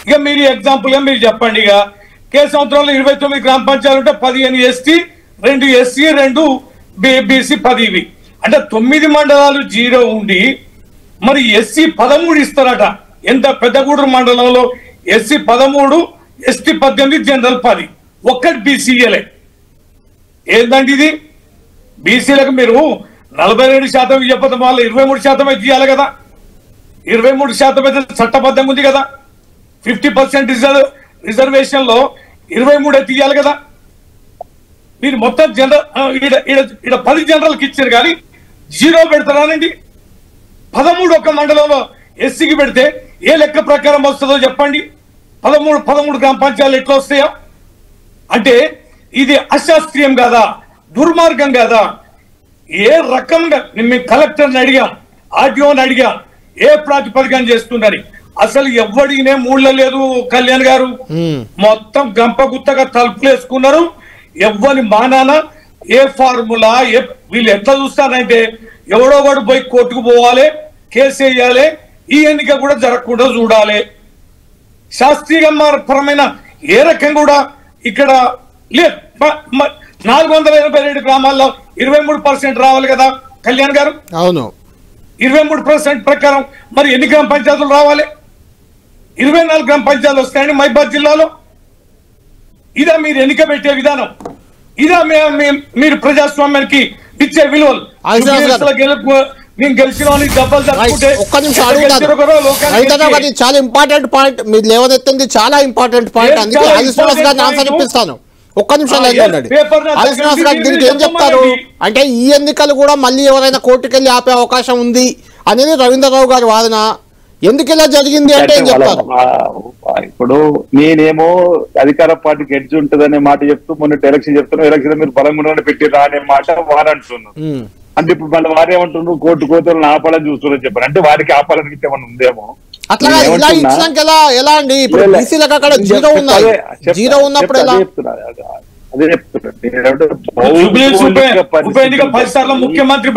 ఇక మీరు ఎగ్జాంపుల్ గా మీరు చెప్పండి, ఇక కేశవంతంలో 29 గ్రామ పంచాయతీలు ఉంటే 15 ఎస్టీ, 2 ఎస్సీ, 2 బీసీ, 10 ఇవి. అంటే 9 మండలాలు 0 ఉండి మరి ఎస్సీ 13 ఇస్తారట. ఎంత? పెద్దగూడూరు మండలంలో ఎస్సీ 13, ఎస్టీ 18, జనరల్ 10, 1 బీసీఏలే. ఏంటంటే ఇది బీసీలకు మీరు 42% చెప్పడం వల్ల 23% అయితే ఇవ్వాలి కదా, 23% అయితే చట్టబద్ధంగా ఉంది కదా, 50% రిజర్వేషన్ లో 23 అయితే ఇవ్వాలి కదా. మీరు మొత్తం జనరల్ ఇక్కడ 10 జనరల్కి ఇచ్చారు కానీ 0 పెడతారానండి. 13 ఒక మండలంలో ఎస్సీకి పెడితే ఏ లెక్క ప్రకారం వస్తుందో చెప్పండి. 13 గ్రామ పంచాయతీలు ఎట్లా వస్తాయో? అంటే ఇది అశాస్త్రీయం కాదా, దుర్మార్గం కాదా? ఏ రకంగా మేము కలెక్టర్ని అడిగాం, ఆర్టీఓని అడిగాం, ఏ ప్రాతిపదికన చేస్తుందని. అసలు ఎవడినే మూళ్ళ లేదు కళ్యాణ్ గారు, మొత్తం గంపగుత్తగా తలుపులు వేసుకున్నారు. ఎవ్వని మానాన ఏ ఫార్ములా వీళ్ళు ఎట్లా చూస్తారంటే ఎవడో వాడు పోయి కోర్టుకు పోవాలి, కేసు వేయాలి, ఈ ఎన్నిక కూడా జరగకుండా చూడాలి. శాస్త్రీయ పరమైన ఏ రకం కూడా ఇక్కడ లేదు. 482 గ్రామాల్లో 23% రావాలి కదా కళ్యాణ్ గారు. అవును, 23% ప్రకారం మరి ఎన్ని గ్రామ పంచాయతీలు రావాలి? 24 గ్రామ పంచాయతీలు వస్తాయండి మహబూబాబాద్ జిల్లాలో. ఇదా మీరు ఎన్నిక పెట్టే విధానం? ఇదా మీరు ప్రజాస్వామ్యానికి ఇచ్చే విలువలు? నేను గెలిచిన ఒక్క నిమిషం అడుగుతాను. చాలా ఇంపార్టెంట్ పాయింట్ మీరు లేవనెత్తింది, చాలా ఇంపార్టెంట్ పాయింట్. అందుకే ఆది శ్రీనివాస్ గారిని ఆన్సర్ ఇప్పిస్తాను. ఒక్క నిమిషం లేదండి. ఆది శ్రీనివాస్ గారు దీనికి ఏం చెప్తారు అంటే ఈ ఎన్నికలు కూడా మళ్ళీ ఎవరైనా కోర్టుకెళ్ళి ఆపే అవకాశం ఉంది అనేది రవీంద్రరావు గారి వాదన. ఎందుకు ఇలా జరిగింది అంటే ఏం చెప్తారు? ఇప్పుడు నేనేమో అధికార పార్టీకి ఎడ్జ్ ఉంటుందనే మాట చెప్తూ మొన్న ఎలక్షన్ చెప్తున్నాను, ఎలక్షన్ మీరు బలంగా పెట్టిరా అనే మాట వారు అంటున్నారు. అంటే ఇప్పుడు మళ్ళీ వారేమంటున్నారు, కోర్టు కోతలను ఆపాలని చూస్తున్నారని చెప్పారు. అంటే వారికి ఆపాలని ఏమన్నా ఉందేమో. అట్లా ఇలా ఇచ్చినాక ఎలా అండి? ఇప్పుడు బీసీలకు అక్కడ 0 ఉన్నాయి, 0 ఉన్నప్పుడు ఎలా? అదే చెప్తున్నాను. ముఖ్యమంత్రి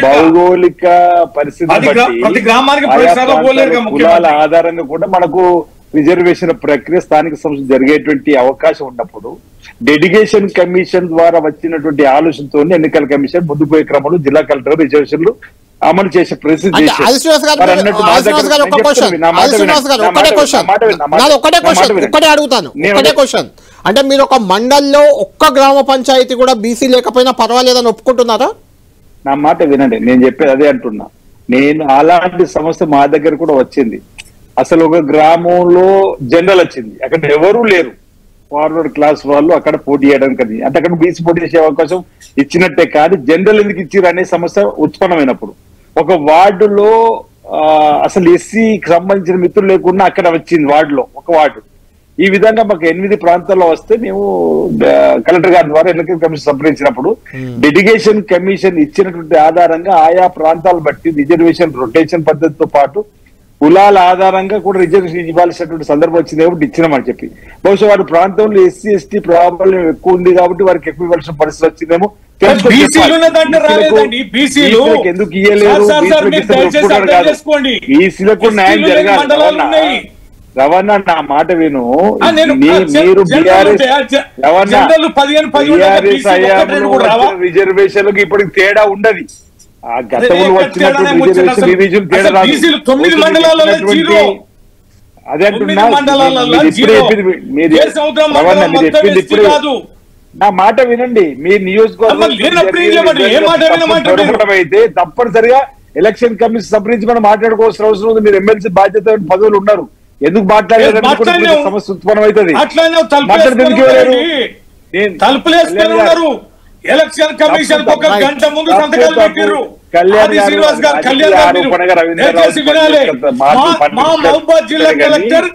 భౌగోళిక పరిస్థితి కులాల ఆధారంగా కూడా మనకు రిజర్వేషన్ ప్రక్రియ స్థానిక సంస్థ జరిగేటువంటి అవకాశం ఉన్నప్పుడు డెడికేషన్ కమిషన్ ద్వారా వచ్చినటువంటి ఆలోచనతో ఎన్నికల కమిషన్ ముందు పోయే క్రమంలో జిల్లా కలెక్టర్ రిజర్వేషన్లు అమలు చేసే పరిస్థితి. అంటే మీరు ఒక మండల్లో ఒక్క గ్రామ పంచాయతీ కూడా బీసీ లేకపోయినా పర్వాలేదని ఒప్పుకుంటున్నారా? నా మాట వినండి, నేను చెప్పేది అదే అంటున్నా. నేను అలాంటి సమస్య మా దగ్గర కూడా వచ్చింది. అసలు ఒక గ్రామంలో జనరల్ వచ్చింది, అక్కడ ఎవరూ లేరు, ఫార్వర్డ్ క్లాస్ వాళ్ళు అక్కడ పోటీ చేయడానికి. అంటే అక్కడ బీసీ పోటీ చేసే అవకాశం ఇచ్చినట్టే, కానీ జనరల్ ఎందుకు ఇచ్చిర్రు అనే సమస్య ఉత్పన్నమైనప్పుడు ఒక వార్డులో అసలు ఎస్సీకి సంబంధించిన మిత్రులు లేకుండా అక్కడ వచ్చింది వార్డులో ఒక వార్డు. ఈ విధంగా మాకు 8 ప్రాంతాల్లో వస్తే మేము కలెక్టర్ గారి ద్వారా ఎన్నికల కమిషన్ సంప్రదించినప్పుడు డెడికేషన్ కమిషన్ ఇచ్చినటువంటి ఆధారంగా ఆయా ప్రాంతాలు బట్టి రిజర్వేషన్ రొటేషన్ పద్ధతితో పాటు కులాల ఆధారంగా కూడా రిజర్వేషన్ ఇవ్వాల్సినటువంటి సందర్భం వచ్చింది కాబట్టి ఇచ్చినామని చెప్పి, బహుశా వారి ప్రాంతంలో ఎస్సీ ఎస్టీ ప్రాబ్లం ఎక్కువ ఉంది కాబట్టి వారికి ఎక్కువ ఇవ్వాల్సిన పరిస్థితి వచ్చిందేమో. ఎందుకు ఇయ్యలేరు? బీసీలకు న్యాయం జరగాలి. రవణ నా మాట విను, మీరు రిజర్వేషన్లకు ఇప్పటికి తేడా ఉండదు. ఆ గతంలో వచ్చినటువంటి రిజర్వేషన్ రివిజన్ తేడా రాదు. అదే అంటున్నా, నా మాట వినండి. మీరు నియోజకవర్గం అయితే తప్పనిసరిగా ఎలక్షన్ కమిషన్ సంప్రదించి మనం మాట్లాడుకోవాల్సిన అవసరం ఉంది. మీరు ఎమ్మెల్సీ బాధ్యత పదవులు ఉన్నారు, ఎందుకు మాట్లాడలేరు? సమస్య ఉత్పన్నం అవుతుంది. ఎలక్షన్ కమిషన్ ఒక గంట ముందు సంతకాలు పెట్టారు. శ్రీనివాస్ గారు, కళ్యాణ్ మహబూబాద్ జిల్లా కలెక్టర్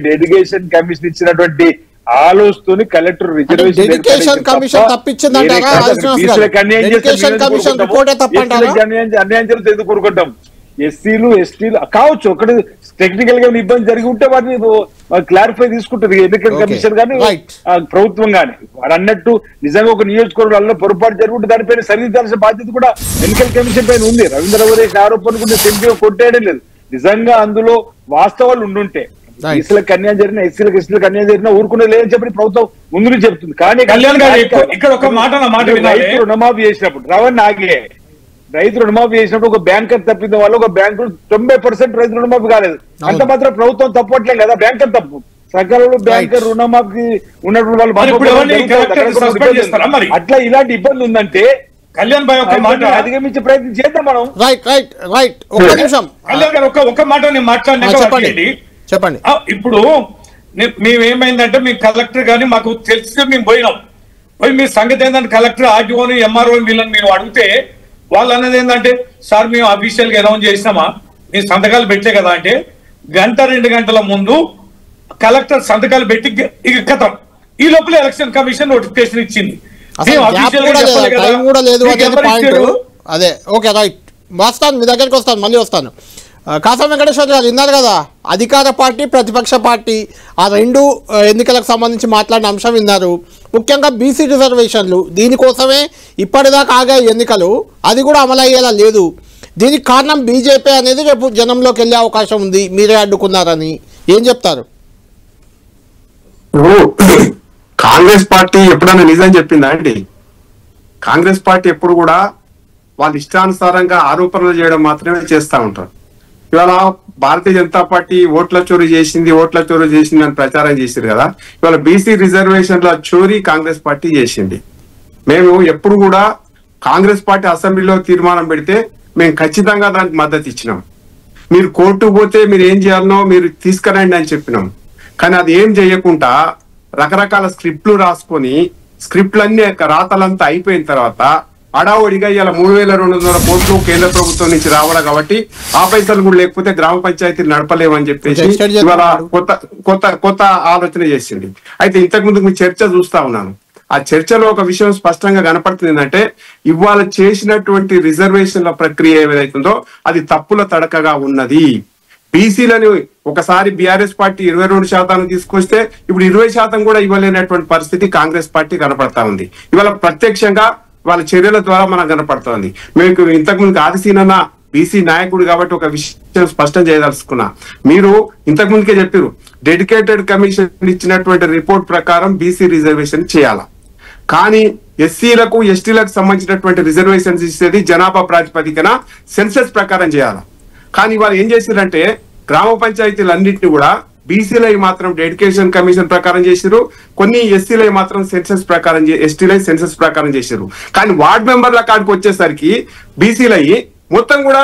డెడికేషన్ కమిషన్ ఇచ్చినటువంటి ఆలోచనతోని కలెక్టర్ రిజర్వేషన్ కమిషన్ తప్పించిందంటారా? అన్యాయం జరిగితే ఎందుకు కోరుకుంటాం? ఎస్సీలు ఎస్టీలు కావచ్చు, ఒకటి టెక్నికల్ గా ఇబ్బంది జరిగి ఉంటే వాటిని క్లారిఫై తీసుకుంటుంది ఎన్నికల కమిషన్ కానీ ప్రభుత్వం కానీ. వారు అన్నట్టు నిజంగా ఒక నియోజకవర్గంలో పొరపాటు జరుగుంటే దానిపైన సరిదిద్దాల్సిన బాధ్యత కూడా ఎన్నికల కమిషన్ పైన ఉంది. రవీంద్ర వరేష్ ఆరోపణ కూడా సెంటిగా కొట్టేయడం లేదు. నిజంగా అందులో వాస్తవాలు ఉండుంటే ఎస్సీలకు అన్యాయం జరిగినా ఎస్సీలకు ఎస్టీలకు అన్యాయం జరిగినా ఊరుకునే లేదని చెప్పి ప్రభుత్వం ముందు నుంచి చెప్తుంది. కానీ ఇక్కడ ఒక మాట రైతు రుణమాఫీ చేసినప్పుడు రైతు రుణమాఫీ చేసినప్పుడు ఒక బ్యాంకర్ తప్పింది వాళ్ళు, ఒక బ్యాంకు 90% రైతు రుణమాఫీ కాలేదు. అంత మాత్రం ప్రభుత్వం తప్పట్లేదు కదా, బ్యాంకర్ తప్పు. సకాలంలో బ్యాంకర్ రుణమాఫీ ఉన్నటువంటి వాళ్ళు అట్లా ఇలాంటి ఇబ్బంది ఉందంటే కళ్యాణ్ భాయ్ ఒక మాట అధిగమించే ప్రయత్నం చేద్దాం మనం. కళ్యాణ్ గారు ఒక మాట నేను మాట్లాడినా చెప్పండి. ఇప్పుడు మేమేమైందంటే మీ కలెక్టర్ గాని మాకు తెలిసి మేము పోయినాం. పోయి మీ సంగతి ఏంటంటే కలెక్టర్ ఆర్టీఓని ఎంఆర్ఓ వీళ్ళని మీరు అడిగితే వాళ్ళు అన్నది ఏంటంటే, సార్ మేము అఫీషియల్ గా అనౌన్స్ చేసినామా, మీ సంతకాలు పెట్టే కదా అంటే, 1-2 గంటల ముందు కలెక్టర్ సంతకాలు పెట్టి ఇక కథం. ఈ లోపల ఎలక్షన్ కమిషన్ నోటిఫికేషన్ ఇచ్చింది. అదే ఓకే రైట్. వస్తాను మీ దగ్గరికి, వస్తాను మళ్ళీ వస్తాను. కాసా వెంకటేశ్వర గారు విన్నారు కదా, అధికార పార్టీ ప్రతిపక్ష పార్టీ ఆ రెండు ఎన్నికలకు సంబంధించి మాట్లాడిన అంశం విన్నారు. ముఖ్యంగా బీసీ రిజర్వేషన్లు, దీనికోసమే ఇప్పటిదాకా ఆగాయి ఎన్నికలు, అది కూడా అమలయ్యేలా లేదు. దీనికి కారణం బీజేపీ అనేది రేపు జనంలోకి వెళ్ళే అవకాశం ఉంది, మీరే అడ్డుకున్నారని ఏం చెప్తారు? కాంగ్రెస్ పార్టీ ఎప్పుడైనా నిజం చెప్పిందా అండి? కాంగ్రెస్ పార్టీ ఎప్పుడు కూడా వాళ్ళ ఇష్టానుసారంగా ఆరోపణలు చేయడం మాత్రమే చేస్తూ ఉంటారు. ఇవాళ భారతీయ జనతా పార్టీ ఓట్ల చోరీ చేసింది అని ప్రచారం చేశారు కదా. ఇవాళ బీసీ రిజర్వేషన్ల చోరీ కాంగ్రెస్ పార్టీ చేసింది. మేము ఎప్పుడు కూడా కాంగ్రెస్ పార్టీ అసెంబ్లీలో తీర్మానం పెడితే మేము ఖచ్చితంగా దానికి మద్దతు ఇచ్చినాం. మీరు కోర్టుకు పోతే మీరు ఏం చేయాలనో మీరు తీసుకురండి అని చెప్పినాం. కానీ అది ఏం చేయకుండా రకరకాల స్క్రిప్ట్లు రాసుకొని స్క్రిప్ట్లన్నీ రాతలంతా అయిపోయిన తర్వాత అడావుడిగా ఇలా 3200 కోట్లు కేంద్ర ప్రభుత్వం నుంచి రావడం కాబట్టి ఆ పైసలు కూడా లేకపోతే గ్రామ పంచాయతీలు నడపలేమని చెప్పేసి ఇవాళ కొత్త ఆలోచన చేసింది. అయితే ఇంతకు ముందు మీ చర్చ చూస్తా ఉన్నాను. ఆ చర్చలో ఒక విషయం స్పష్టంగా కనపడుతుంది ఏంటంటే, ఇవాళ చేసినటువంటి రిజర్వేషన్ల ప్రక్రియ ఏదైతుందో అది తప్పుల తడకగా ఉన్నది. బీసీలని ఒకసారి బీఆర్ఎస్ పార్టీ 22% తీసుకొస్తే ఇప్పుడు 20% కూడా ఇవ్వలేనటువంటి పరిస్థితి కాంగ్రెస్ పార్టీ కనపడతా ఉంది. ఇవాళ ప్రత్యక్షంగా వాళ్ళ చర్యల ద్వారా మనకు కనపడుతోంది. మీకు ఇంతకు ముందు ఆదిశీనన్న బీసీ నాయకుడు కాబట్టి ఒక విషయం స్పష్టం చేయదలుచుకున్నా. మీరు ఇంతకు ముందుకే చెప్పారు, డెడికేటెడ్ కమిషన్ ఇచ్చినటువంటి రిపోర్ట్ ప్రకారం బీసీ రిజర్వేషన్ చేయాలా, కానీ ఎస్సీలకు ఎస్టీలకు సంబంధించినటువంటి రిజర్వేషన్స్ ఇచ్చేది జనాభా ప్రాతిపదికన సెన్సెస్ ప్రకారం చేయాలా. కానీ వాళ్ళు ఏం చేశారంటే గ్రామ పంచాయతీలన్నింటినీ కూడా బీసీలై మాత్రం డెడికేషన్ కమిషన్ ప్రకారం చేసిరు, కొన్ని ఎస్సీలై మాత్రం సెన్సస్ ప్రకారం ఎస్టీలై సెన్సస్ ప్రకారం చేసిరు. కానీ వార్డ్ మెంబర్ల కాడికి వచ్చేసరికి బీసీలై మొత్తం కూడా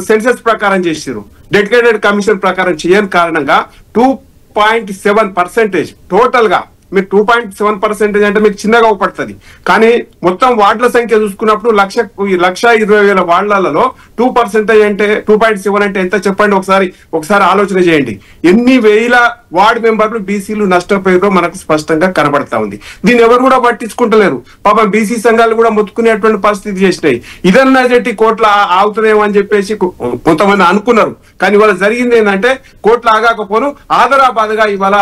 సెన్సస్ ప్రకారం చేసిరు. డెడికేటెడ్ కమిషన్ ప్రకారం చేయని కారణంగా 2.7% టోటల్ గా. మీరు 2.7% అంటే మీకు చిన్నగా పడుతుంది. కానీ మొత్తం వార్డుల సంఖ్య చూసుకున్నప్పుడు 1,20,000 వార్డులలో 2% అంటే 2.7 అంటే ఎంత చెప్పండి ఒకసారి ఆలోచన చేయండి. ఎన్ని వేల వార్డు మెంబర్లు బీసీలు నష్టపోయారో మనకు స్పష్టంగా కనబడతా ఉంది. దీన్ని ఎవరు కూడా పట్టించుకుంటలేరు. పాపం బీసీ సంఘాలు కూడా మొత్తుకునేటువంటి పరిస్థితి చేసినాయి. ఇదన్నా చెట్టి కోట్ల ఆగుతున్నాయేమో అని చెప్పేసి కొంతమంది అనుకున్నారు. కానీ ఇవాళ జరిగింది ఏంటంటే కోట్ల ఆగాకపోను ఆదరాబాద్గా ఇవాళ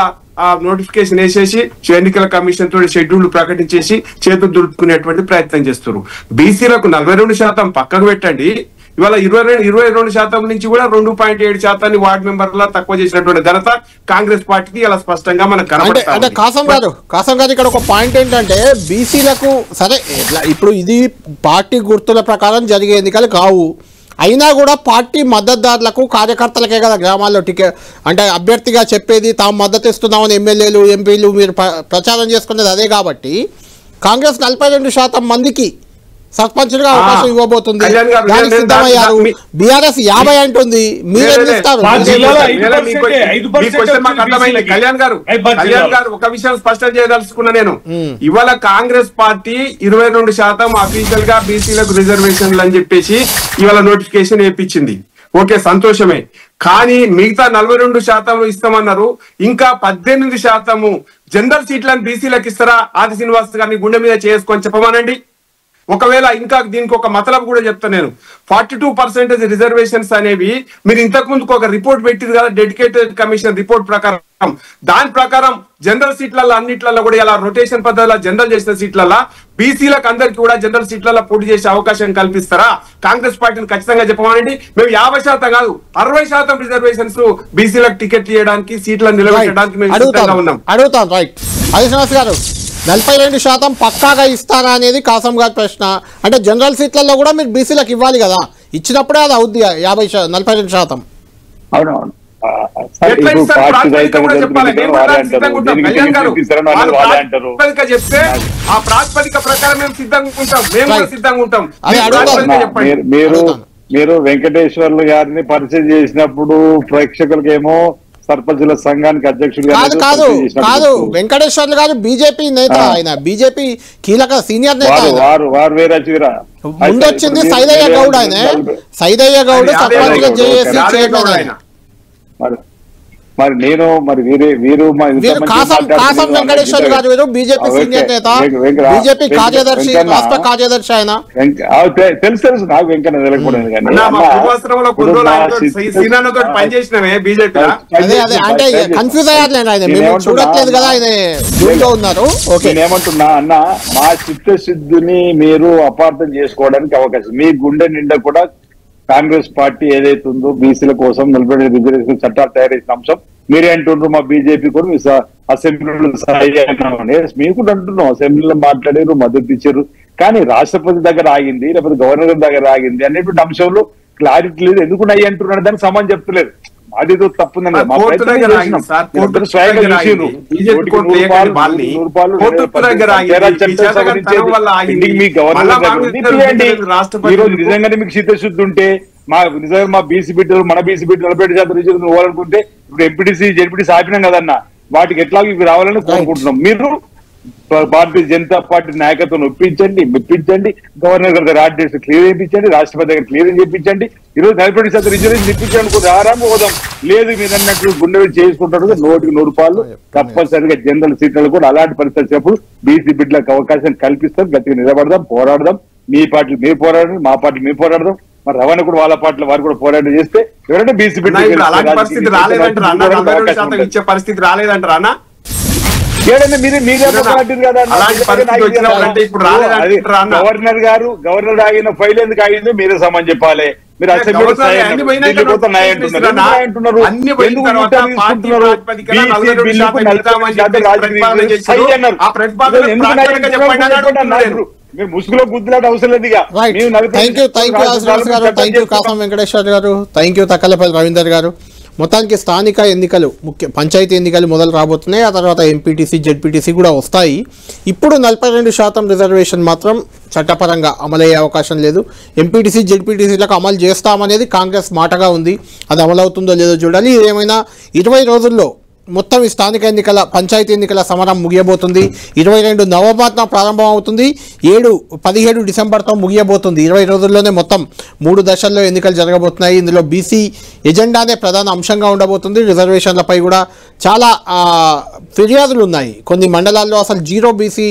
ఆ నోటిఫికేషన్ వేసేసి ఎన్నికల కమిషన్ తోటి షెడ్యూల్ ప్రకటించేసి చేతులు దులుపుకునేటువంటి ప్రయత్నం చేస్తున్నారు. బీసీలకు 42% పక్కకు పెట్టండి, ఇవాళ 22% నుంచి కూడా 2.7% వార్డు మెంబర్ల తక్కువ చేసినటువంటి ఘనత కాంగ్రెస్ పార్టీకి ఇలా స్పష్టంగా మనకు కనబడుతుంది. అంటే కాసం గారు ఇక్కడ ఒక పాయింట్ ఏంటంటే బీసీలకు సరే ఇప్పుడు ఇది పార్టీ గుర్తుల ప్రకారం జరిగే ఎన్నికలు కావు, అయినా కూడా పార్టీ మద్దతుదారులకు కార్యకర్తలకే కదా గ్రామాల్లో టికెట్ అంటే అభ్యర్థిగా చెప్పేది తాము మద్దతు ఇస్తున్నామని ఎమ్మెల్యేలు ఎంపీలు మీరు ప్రచారం చేసుకునేది అదే. కాబట్టి కాంగ్రెస్ 42% మందికి సర్పంచులుగా అవకాశం ఇవ్వబోతుంది. దానికి సిద్ధమయ్యారు. బీఆర్ఎస్ 50 అంటుంది. కళ్యాణ్ గారు ఒక విషయం స్పష్టం చేయదలుచుకున్నా నేను. ఇవాళ కాంగ్రెస్ పార్టీ 22% అఫీషియల్ గా బీసీలకు రిజర్వేషన్లు అని చెప్పేసి ఇవాళ నోటిఫికేషన్ వేయించింది. ఓకే, సంతోషమే. కానీ మిగతా 42% ఇస్తామన్నారు. ఇంకా 18% జనరల్ సీట్లను బీసీలకు ఇస్తారా? ఆది శ్రీనివాస్ గారిని గుండె మీద చేసుకొని చెప్పమనండి. ఒకవేళ ఇంకా దీనికి ఒక మతలబు కూడా చెప్తాను నేను. 42% రిజర్వేషన్స్ అనేవి మీరు ఇంతకు ముందుకు ఒక రిపోర్ట్ పెట్టింది కదా, డెడికేటెడ్ కమిషన్ రిపోర్ట్ ప్రకారం. దాని ప్రకారం జనరల్ సీట్లలో అన్నిట్లలో కూడా ఇలా రొటేషన్ పద్ధతిలో జనరల్ చేసిన సీట్లలో బీసీలకు అందరికీ కూడా జనరల్ సీట్లలో పోటీ చేసే అవకాశం కల్పిస్తారా? కాంగ్రెస్ పార్టీని ఖచ్చితంగా చెప్పమనండి. మేము 50% కాదు 60% రిజర్వేషన్స్ బీసీలకు టికెట్ ఇవ్వడానికి సీట్లను నిలబెట్టడానికి మేము సిద్ధంగా ఉన్నాం. అడుగుతాం. రైట్, హరిశ్రీనివాస్ గారు 42% పక్కాగా ఇస్తారా అనేది కాసం గారి ప్రశ్న. అంటే జనరల్ సీట్లలో కూడా మీరు బీసీలకు ఇవ్వాలి కదా, ఇచ్చినప్పుడే అది అవుద్ది 42%. అవునవును. చెప్తే ఆ ప్రాతిపదిక ప్రకారం మేము సిద్ధంగా ఉంటాం, మేము కూడా సిద్ధంగా ఉంటాం. మీరు వెంకటేశ్వర్లు గారిని పరిచయం చేసినప్పుడు ప్రేక్షకులకేమో సర్పంచుల సంఘానికి అధ్యక్షుడు కాదు వెంకటేశ్వర్లు గారు బీజేపీ నేత, ఆయన బీజేపీ కీలక సీనియర్ నేత. వారు వేరే ముందు వచ్చింది సైదయ్య గౌడ్. ఆయన సైదయ్య గౌడ్ సర్పంచ్గా జేఏసీ చైర్మన్ ఆయన. మరి నేను వీరు కాసం వెంకటేశ్వర్ గారు వీరు బీజేపీ సీనియర్ నేత, బీజేపీ కార్యదర్శి, రాష్ట్ర కార్యదర్శి ఆయన. తెలుసు నాకు వెంకన్న తెలియకూడదు. అదే అంటే కన్ఫ్యూజ్ అయ్యారులేండి ఆయన, మేము చూడట్లేదు కదా ఆయన జూన్లో ఉన్నారు. నేనేమంటున్నా అన్న, మా చిత్తశుద్ధిని మీరు అపార్థం చేసుకోవడానికి అవకాశం. మీ గుండె నిండా కూడా కాంగ్రెస్ పార్టీ ఏదైతే ఉందో బీసీల కోసం 40 రిజర్వేషన్ చట్టాలు తయారు చేసిన అంశం మీరే అంటుండ్రు. మా బీజేపీ కూడా మీ అసెంబ్లీలో మీకు కూడా అంటున్నాం, అసెంబ్లీలో మాట్లాడారు, మద్దతు ఇచ్చారు. కానీ రాష్ట్రపతి దగ్గర ఆగింది, లేకపోతే గవర్నర్ దగ్గర ఆగింది అనేటువంటి అంశంలో క్లారిటీ లేదు. ఎందుకు అయ్యి అంటున్నాడు దానికి సమాధానం చెప్తలేదు. మాదేదో తప్పుందని నిజంగానే మీకు చిత్తశుద్ధి ఉంటే నిజంగా మా బీసీ బిడ్డలు మన బీసీ బిడ్డలు 40% రిజర్వేషన్ ఇవ్వాలనుకుంటే ఇప్పుడు ఎంపీటీసీ జెడ్పీటీసీ ఆపినాం కదన్నా, వాటికి ఎట్లాగో ఇవి రావాలని కోరుకుంటున్నాం. మీరు భారతీయ జనతా పార్టీ నాయకత్వం ఒప్పించండి, మెప్పించండి, గవర్నర్ గారి దగ్గర ఆర్డినెన్స్ క్లియర్ చేయించండి, రాష్ట్రపతి దగ్గర క్లియర్ చేయించండి. ఈరోజు 40% రిజర్వేషన్ ఇప్పించడానికి ఆరాము పోదాం. లేదు మీరు అన్నట్లు గుండె చేసుకుంటారు 100% తప్పనిసరిగా జనరల్ సీట్లలో కూడా అలాంటి పరిస్థితి వచ్చినప్పుడు బీసీ బిడ్డలకు అవకాశం కల్పిస్తాం. గట్టిగా నిలబడదాం, పోరాడదాం. మీ పార్టీ మీరు పోరాడండి, మా పార్టీ మేము పోరాడదాం. మరి రవాణా కూడా వాళ్ళ పార్టీలో వారు కూడా పోరాటం చేస్తే ఎవరంటే బీసీ బిడ్డ పరిస్థితి రాలేదంటారా? గవర్నర్ ఆగిన ఫైల్ ఎందుకు ఆగింది మీరే సమాన్ చెప్పాలి. మీరు అసెంబ్లీ మీరు ముసుగులో గుద్దులాట అవసరం లేదు. థ్యాంక్ యూ కాసం వెంకటేశ్వర్ గారు, థ్యాంక్ యూ తక్కలపల్లి రవీందర్ గారు. మొత్తానికి స్థానిక ఎన్నికలు పంచాయతీ ఎన్నికలు మొదలు రాబోతున్నాయి. ఆ తర్వాత ఎంపీటీసీ జెడ్పీటీసీ కూడా వస్తాయి. ఇప్పుడు 42% రిజర్వేషన్ మాత్రం చట్టపరంగా అమలయ్యే అవకాశం లేదు. ఎంపీటీసీ జెడ్పీటీసీలకు అమలు చేస్తామనేది కాంగ్రెస్ మాటగా ఉంది. అది అమలవుతుందో లేదో చూడాలి. ఏమైనా 20 రోజుల్లో మొత్తం ఈ స్థానిక ఎన్నికల పంచాయతీ ఎన్నికల సమరం ముగియబోతుంది. 22 నవంబర్న ప్రారంభం అవుతుంది. 17 డిసెంబర్తో ముగియబోతుంది. 20 రోజుల్లోనే మొత్తం 3 దశల్లో ఎన్నికలు జరగబోతున్నాయి. ఇందులో బీసీ ఎజెండానే ప్రధాన అంశంగా ఉండబోతుంది. రిజర్వేషన్లపై కూడా చాలా ఫిర్యాదులు ఉన్నాయి. కొన్ని మండలాల్లో అసలు 0 బీసీ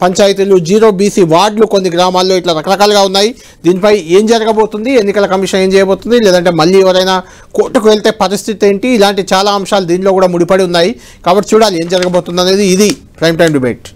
పంచాయతీలు, 0 బీసీ వార్డులు కొన్ని గ్రామాల్లో ఇట్లా రకరకాలుగా ఉన్నాయి. దీనిపై ఏం జరగబోతుంది, ఎన్నికల కమిషన్ ఏం చేయబోతుంది, లేదంటే మళ్ళీ ఎవరైనా కోర్టుకు వెళ్తే పరిస్థితి ఏంటి, ఇలాంటి చాలా అంశాలు దీనిలో కూడా ముడిపడి ఉన్నాయి. కాబట్టి చూడాలి ఏం జరగబోతుంది అనేది. ఇది ప్రైమ్ టైం డిబేట్.